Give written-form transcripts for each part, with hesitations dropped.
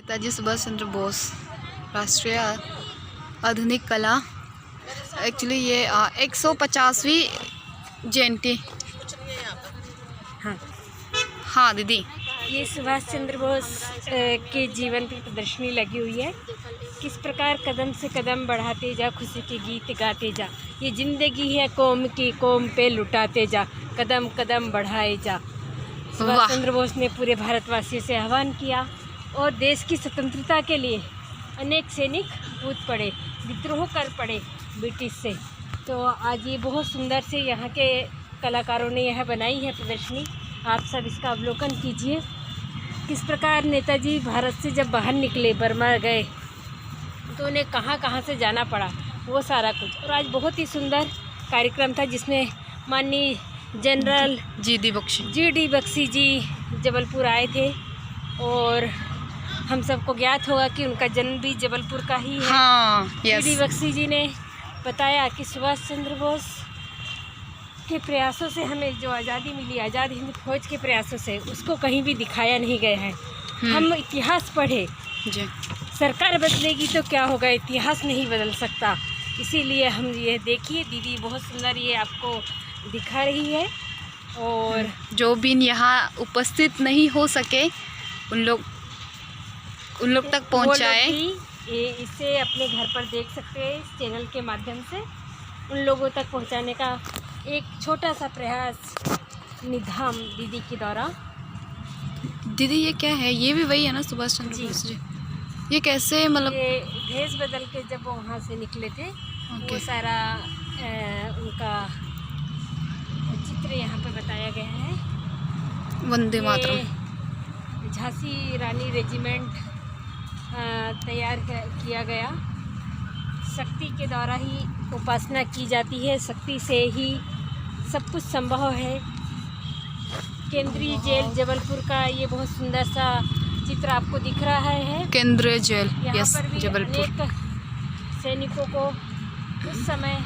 नेताजी सुभाष चंद्र बोस राष्ट्रीय आधुनिक कला। एक्चुअली ये 150वीं जयंती। हाँ हाँ दीदी, ये सुभाष चंद्र बोस के जीवन की प्रदर्शनी लगी हुई है। किस प्रकार कदम से कदम बढ़ाते जा, खुशी के गीत गाते जा। ये जिंदगी है कौम की, कौम पे लुटाते जा, कदम कदम बढ़ाए जा। सुभाष चंद्र बोस ने पूरे भारतवासियों से आह्वान किया और देश की स्वतंत्रता के लिए अनेक सैनिक कूद पड़े, विद्रोह कर पड़े ब्रिटिश से। तो आज ये बहुत सुंदर से यहाँ के कलाकारों ने यह बनाई है प्रदर्शनी। आप सब इसका अवलोकन कीजिए। किस प्रकार नेताजी भारत से जब बाहर निकले, बर्मा गए, तो उन्हें कहाँ कहाँ से जाना पड़ा, वो सारा कुछ। और आज बहुत ही सुंदर कार्यक्रम था जिसमें माननीय जनरल जी.डी. बख्शी जी जबलपुर आए थे। और हम सबको ज्ञात होगा कि उनका जन्म भी जबलपुर का ही है। हाँ, जी.डी. बख्शी जी ने बताया कि सुभाष चंद्र बोस के प्रयासों से हमें जो आज़ादी मिली, आज़ाद हिंद फौज के प्रयासों से, उसको कहीं भी दिखाया नहीं गया है। हम इतिहास पढ़े जी। सरकार बदलेगी तो क्या होगा, इतिहास नहीं बदल सकता। इसीलिए हम ये देखिए, दीदी बहुत सुंदर ये आपको दिखा रही है। और जो भी यहाँ उपस्थित नहीं हो सके उन लोग तक पहुँचाए। ये इसे अपने घर पर देख सकते हैं इस चैनल के माध्यम से। उन लोगों तक पहुँचाने का एक छोटा सा प्रयास निधाम दीदी के द्वारा। दीदी ये क्या है? ये भी वही है ना सुभाष चंद्र बोस जी? ये कैसे, मतलब ये भेष बदल के जब वो वहाँ से निकले थे, वो सारा उनका चित्र यहाँ पे बताया गया है। वंदे मातरम। झांसी रानी रेजिमेंट तैयार किया गया। शक्ति के द्वारा ही उपासना की जाती है, शक्ति से ही सब कुछ संभव है। केंद्रीय जेल जबलपुर का ये बहुत सुंदर सा चित्र आपको दिख रहा है। केंद्रीय जेल, यस, पर भी जबलपुर। अनेक सैनिकों को उस समय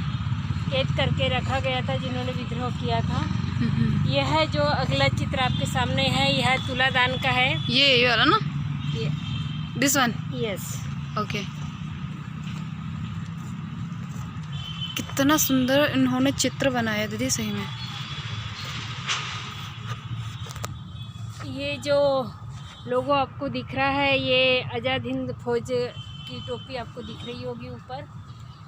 कैद करके रखा गया था जिन्होंने विद्रोह किया था। यह जो अगला चित्र आपके सामने है, यह तुलादान का है। ये वाला ना? ये दिस वन? यस। ओके। कितना सुंदर इन्होंने चित्र बनाया दीदी, सही में। ये जो लोगो आपको दिख रहा है, ये आज़ाद हिंद फौज की टोपी आपको दिख रही होगी ऊपर।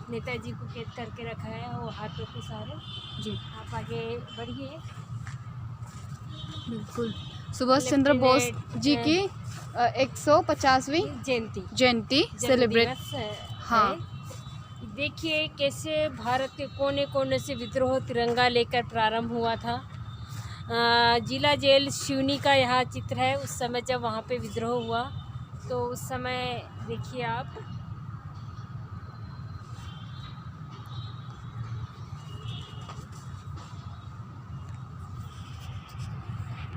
नेताजी को कैद करके रखा है वो हाथों के सहारे। जी, आप आगे बढ़िए। बिल्कुल। सुभाष चंद्र बोस जी की 150वीं जयंती सेलिब्रेट। हाँ, देखिए कैसे भारत के कोने कोने से विद्रोह तिरंगा लेकर प्रारंभ हुआ था। जिला जेल शिवनी का यह चित्र है। उस समय जब वहाँ पे विद्रोह हुआ, तो उस समय देखिए आप।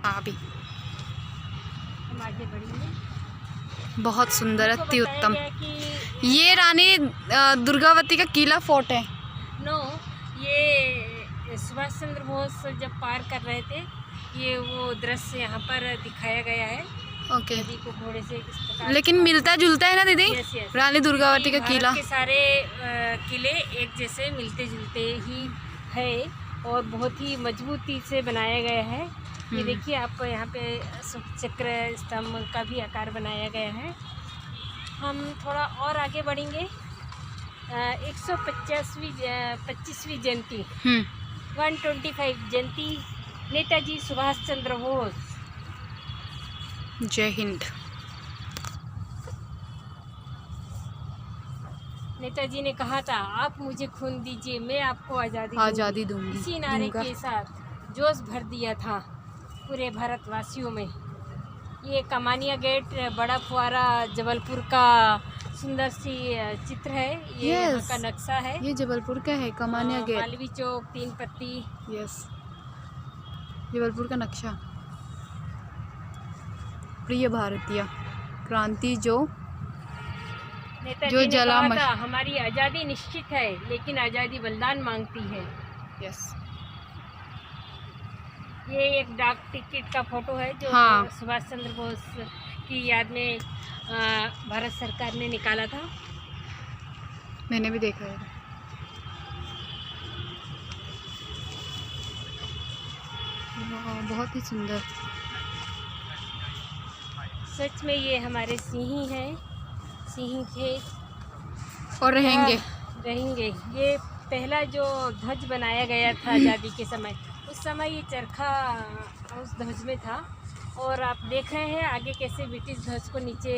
अभी हम आगे बढ़ेंगे। बहुत सुंदर, अति उत्तम। ये रानी दुर्गावती का किला फोर्ट है। नो, ये सुभाष चंद्र बोस जब पार कर रहे थे, ये वो दृश्य यहाँ पर दिखाया गया है। ओके। नदी को घोड़े से इस प्रकार, लेकिन मिलता जुलता है ना दीदी? Yes, yes. रानी दुर्गावती का किला के सारे किले एक जैसे मिलते जुलते ही है और बहुत ही मजबूती से बनाया गया है। ये देखिए आप यहाँ पे चक्र स्तंभ का भी आकार बनाया गया है। हम थोड़ा और आगे बढ़ेंगे। 125वीं जयंती, 125 जयंती नेताजी सुभाष चंद्र बोस। जय हिंद। नेताजी ने कहा था, आप मुझे खून दीजिए, मैं आपको आज़ादी दूंगी। इसी नारे के साथ जोश भर दिया था पूरे भारतवासियों में। ये कमानिया गेट, बड़ा फुआरा जबलपुर का सुंदर सी चित्र है। ये यहाँ का नक्शा है। ये जबलपुर का है, कमानिया गेट, मालवी चौक, 3 पत्ती। यस, जबलपुर का नक्शा। प्रिय भारतीय क्रांति जो नेताजी ने कहा था, हमारी आज़ादी निश्चित है, लेकिन आज़ादी बलिदान मांगती है। यस। ये एक डाक टिकट का फोटो है जो सुभाष चंद्र बोस की याद में भारत सरकार ने निकाला था। मैंने भी देखा है। वाह, बहुत ही सुंदर। सच में ये हमारे सिंह हैं, सिंह थे और रहेंगे। रहेंगे। ये पहला जो ध्वज बनाया गया था आज़ादी के समय, उस समय ये चरखा उस ध्वज में था। और आप देख रहे हैं आगे कैसे ब्रिटिश ध्वज को नीचे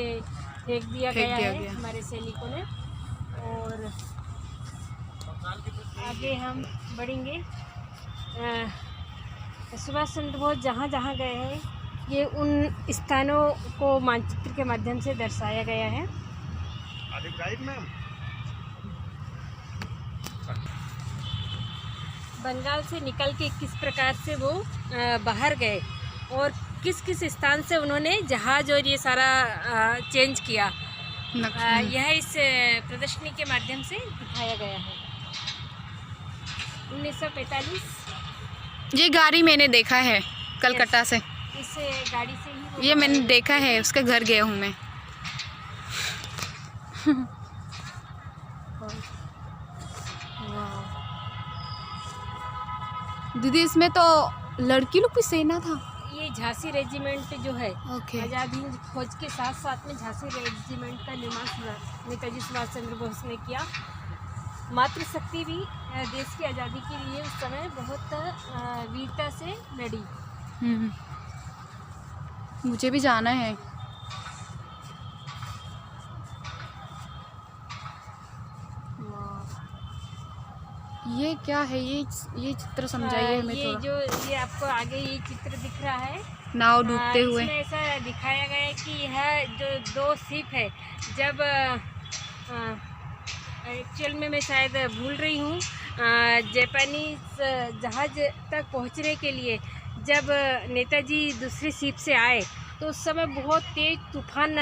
फेंक दिया गया हमारे सैनिकों ने। और आगे हम बढ़ेंगे। सुभाष चंद्र बोस जहाँ जहाँ गए हैं, ये उन स्थानों को मानचित्र के माध्यम से दर्शाया गया है। बंगाल से निकल के किस प्रकार से वो बाहर गए और किस किस स्थान से उन्होंने जहाज और ये सारा चेंज किया, यह इस प्रदर्शनी के माध्यम से दिखाया गया है। 1945 ये गाड़ी मैंने देखा है कलकत्ता से। इस गाड़ी से ही ये मैंने देखा है, उसके घर गया हूँ मैं। दीदी इसमें तो लड़की लोग भी सेना था। ये झांसी रेजिमेंट जो है, ओके। आज़ाद हिंद फौज के साथ साथ में झांसी रेजिमेंट का निर्माण नेताजी सुभाष चंद्र बोस ने किया। मातृशक्ति भी देश की आज़ादी के लिए उस समय बहुत वीरता से लड़ी। मुझे भी जाना है। ये क्या है? ये चित्र समझाइए हमें थोड़ा। ये आपको आगे ये चित्र दिख रहा है, नाव डूबते हुए। इसमें ऐसा दिखाया गया है कि यह जो दो शिप है, जब एक्चुअल में मैं शायद भूल रही हूँ, जापानीज जहाज तक पहुँचने के लिए जब नेताजी दूसरी शिप से आए तो उस समय बहुत तेज़ तूफान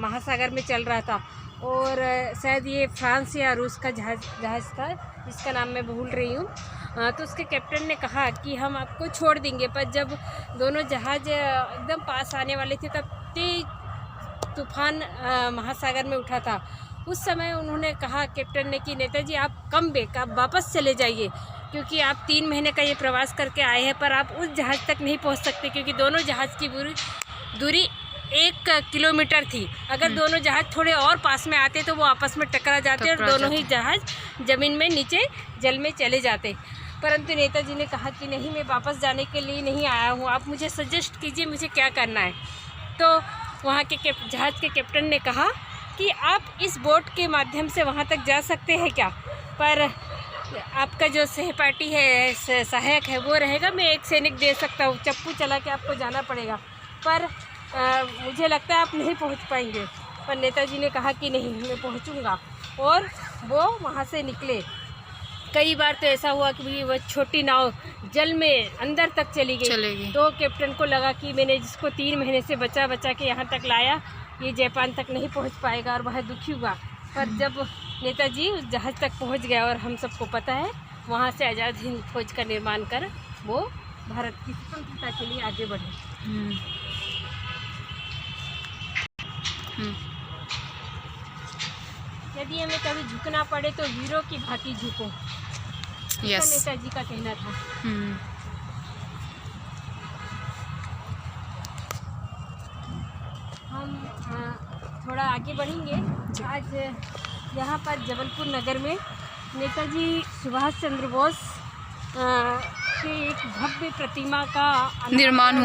महासागर में चल रहा था। और शायद ये फ्रांस या रूस का जहाज़ था, जिसका नाम मैं भूल रही हूँ। तो उसके कैप्टन ने कहा कि हम आपको छोड़ देंगे, पर जब दोनों जहाज़ एकदम पास आने वाले थे तब तेज तूफान महासागर में उठा था। उस समय उन्होंने कहा कैप्टन ने कि नेताजी आप कम बैक, आप वापस चले जाइए, क्योंकि आप 3 महीने का ये प्रवास करके आए हैं, पर आप उस जहाज़ तक नहीं पहुंच सकते, क्योंकि दोनों जहाज़ की दूरी 1 किलोमीटर थी। अगर दोनों जहाज़ थोड़े और पास में आते तो वो आपस में टकरा जाते और दोनों ही जहाज़ ज़मीन में नीचे जल में चले जाते। परंतु नेताजी ने कहा कि नहीं, मैं वापस जाने के लिए नहीं आया हूँ, आप मुझे सजेस्ट कीजिए मुझे क्या करना है। तो वहाँ के जहाज़ के कैप्टन ने कहा कि आप इस बोट के माध्यम से वहाँ तक जा सकते हैं क्या, पर आपका जो सहपाठी है, सहायक है, वो रहेगा, मैं एक सैनिक दे सकता हूँ, चप्पू चला के आपको जाना पड़ेगा, पर मुझे लगता है आप नहीं पहुँच पाएंगे। पर नेताजी ने कहा कि नहीं, मैं पहुँचूँगा, और वो वहाँ से निकले। कई बार तो ऐसा हुआ कि वो छोटी नाव जल में अंदर तक चली गई। तो कैप्टन को लगा कि मैंने जिसको 3 महीने से बचा के यहाँ तक लाया, ये जापान तक नहीं पहुँच पाएगा, और वह दुखी हुआ। पर जब नेताजी उस जहाज़ तक पहुँच गया, और हम सबको पता है वहाँ से आज़ाद हिंद फौज का निर्माण कर वो भारत की स्वतंत्रता के लिए आगे बढ़े। यदि हमें कभी झुकना पड़े तो वीरों की भांति झुको, यस, नेताजी का कहना था। हम थोड़ा आगे बढ़ेंगे। आज यहाँ पर जबलपुर नगर में नेताजी सुभाष चंद्र बोस के एक भव्य प्रतिमा का निर्माण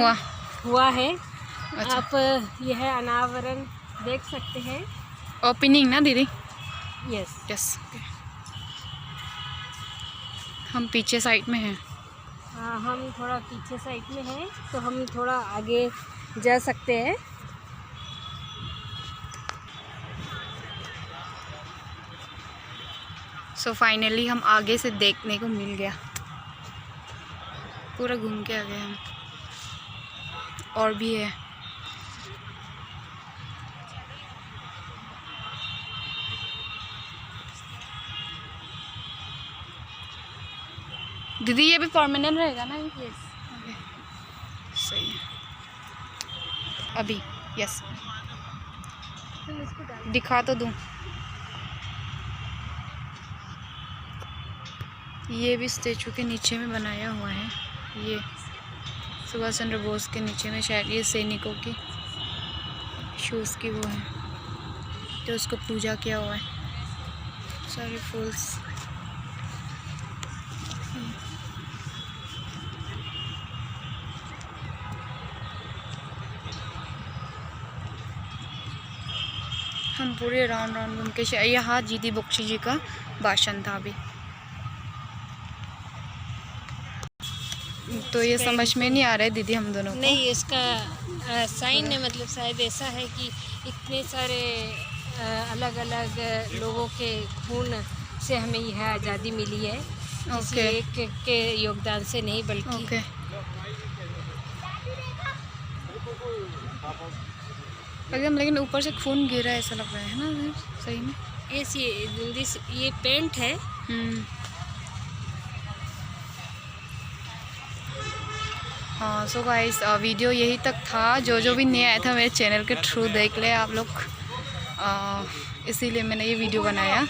हुआ है। अच्छा। आप यह अनावरण देख सकते हैं। ओपनिंग ना दीदी? Yes yes. हम पीछे साइड में हैं। हाँ, हम थोड़ा पीछे साइड में हैं, तो हम थोड़ा आगे जा सकते हैं। सो फाइनली हम आगे से देखने को मिल गया, पूरा घूम के आ गए हम। और भी है। दीदी ये भी परमानेंट रहेगा ना? यस, सही है। अभी यस, दिखा तो दूँ। ये भी स्टेचू के नीचे में बनाया हुआ है। ये सुभाष चंद्र बोस के नीचे में शायद ये सैनिकों की शूज़ की वो है, तो उसको पूजा किया हुआ है। सारे फूल्स। हम पूरे राउंड राउंड घूम के यहाँ जीती बख्शी जी का भाषण था अभी। तो ये समझ में नहीं आ रहा है दीदी हम दोनों को। नहीं, इसका साइन है, मतलब शायद ऐसा है कि इतने सारे अलग अलग लोगों के खून से हमें यह आज़ादी मिली है, किसी एक के योगदान से नहीं, बल्कि एकदम। लेकिन ऊपर से खून गिरा ऐसा लग रहा है ना सही में। ये पेंट है। हाँ, सो गाइस वीडियो यही तक था। जो भी नहीं आया था मेरे चैनल के थ्रू देख ले आप लोग, इसीलिए मैंने ये वीडियो बनाया।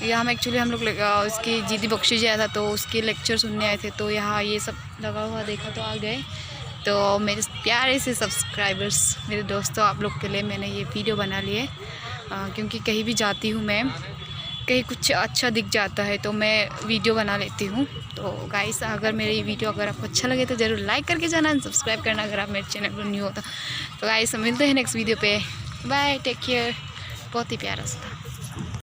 यहाँ हम एक्चुअली हम लोग उसकी जीती बख्शी जी आया था, तो उसके लेक्चर सुनने आए थे, तो यहाँ ये सब लगा हुआ देखा तो आ गए। तो मेरे प्यारे से सब्सक्राइबर्स, मेरे दोस्तों, आप लोग के लिए मैंने ये वीडियो बना लिए, क्योंकि कहीं भी जाती हूँ मैं, कहीं कुछ अच्छा दिख जाता है तो मैं वीडियो बना लेती हूँ। तो गाइस अगर मेरी ये वीडियो अगर आपको अच्छा लगे तो ज़रूर लाइक करके जाना, सब्सक्राइब करना अगर आप मेरे चैनल पर न्यू हो तो। गाइस मिलते हैं नेक्स्ट वीडियो पे। Bye, take care. बहुत ही प्यारा सा था।